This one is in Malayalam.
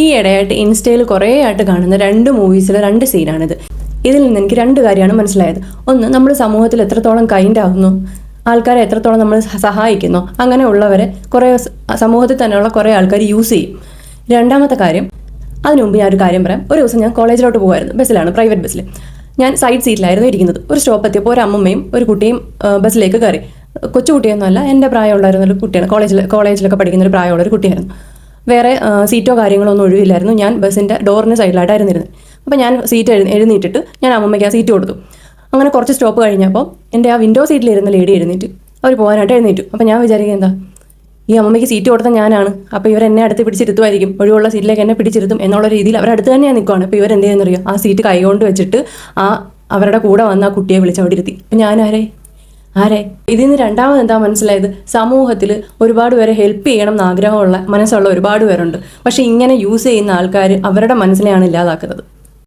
ഈ ഇടയായിട്ട് ഇൻസ്റ്റയിൽ കുറേ ആയിട്ട് കാണുന്ന 2 മൂവീസിലെ 2 സീനാണിത്. ഇതിൽ നിന്ന് എനിക്ക് 2 കാര്യമാണ് മനസ്സിലായത്. ഒന്ന്, നമ്മൾ സമൂഹത്തിൽ എത്രത്തോളം കൈൻഡ് ആകുന്നു, ആൾക്കാരെ എത്രത്തോളം നമ്മൾ സഹായിക്കുന്നു, അങ്ങനെയുള്ളവരെ കുറേ സമൂഹത്തിൽ തന്നെയുള്ള കുറേ ആൾക്കാർ യൂസ് ചെയ്യും. രണ്ടാമത്തെ കാര്യം, അതിനു മുമ്പ് ഞാൻ ഒരു കാര്യം പറയാം. ഒരു ദിവസം ഞാൻ കോളേജിലോട്ട് പോകുമായിരുന്നു, ബസ്സിലാണ്, പ്രൈവറ്റ് ബസ്സിൽ. ഞാൻ സൈഡ് സീറ്റിലായിരുന്നു ഇരിക്കുന്നത്. ഒരു സ്റ്റോപ്പ് എത്തിയപ്പോൾ ഒരു അമ്മമ്മയും ഒരു കുട്ടിയും ബസ്സിലേക്ക് കയറി. കൊച്ചുകുട്ടിയൊന്നുമല്ല, എൻ്റെ പ്രായമുള്ളായിരുന്ന ഒരു കുട്ടിയാണ്, കോളേജിലൊക്കെ പഠിക്കുന്ന ഒരു പ്രായമുള്ള ഒരു കുട്ടിയായിരുന്നു. വേറെ സീറ്റോ കാര്യങ്ങളോ ഒന്നും ഒഴിവില്ലായിരുന്നു. ഞാൻ ബസ്സിൻ്റെ ഡോറിന് സൈഡിലായിട്ടായിരുന്നു ഇരുന്നത്. അപ്പോൾ ഞാൻ സീറ്റ് എഴുന്നേറ്റിട്ട് ഞാൻ അമ്മമ്മയ്ക്ക് ആ സീറ്റ് കൊടുത്തു. അങ്ങനെ കുറച്ച് സ്റ്റോപ്പ് കഴിഞ്ഞപ്പോൾ എൻ്റെ ആ വിൻഡോ സീറ്റിലിരുന്ന ലേഡി എഴുന്നേറ്റ് അവർ പോകാനായിട്ട് എഴുന്നേറ്റു. അപ്പോൾ ഞാൻ വിചാരിക്കുക, എന്താ ഈ അമ്മമ്മയ്ക്ക് സീറ്റ് കൊടുത്ത ഞാനാണ്, അപ്പോൾ ഇവരെന്നെ അടുത്ത് പിടിച്ചിരുത്തുമായിരിക്കും, ഒഴിവുള്ള സീറ്റിലേക്ക് എന്നെ പിടിച്ചിരുത്തും എന്നുള്ള രീതിയിൽ അവരടുത്ത് തന്നെയാണ് നിൽക്കുകയാണ്. അപ്പോൾ ഇവരെന്ത് ചെയ്യുന്നറിയോ, ആ സീറ്റ് കൈകൊണ്ട് വെച്ചിട്ട് അവരുടെ കൂടെ വന്ന ആ കുട്ടിയെ വിളിച്ച് അവിടെ ഇരുത്തി. അപ്പം ഞാൻ ആരെ ഇതിൽ നിന്ന് രണ്ടാമത് എന്താ മനസ്സിലായത്, സമൂഹത്തിൽ ഒരുപാട് പേരെ ഹെൽപ്പ് ചെയ്യണം എന്ന് ആഗ്രഹമുള്ള മനസ്സുള്ള ഒരുപാട് പേരുണ്ട്. പക്ഷേ ഇങ്ങനെ യൂസ് ചെയ്യുന്ന ആൾക്കാർ അവരുടെ മനസ്സിനെയാണ് ഇല്ലാതാക്കുന്നത്.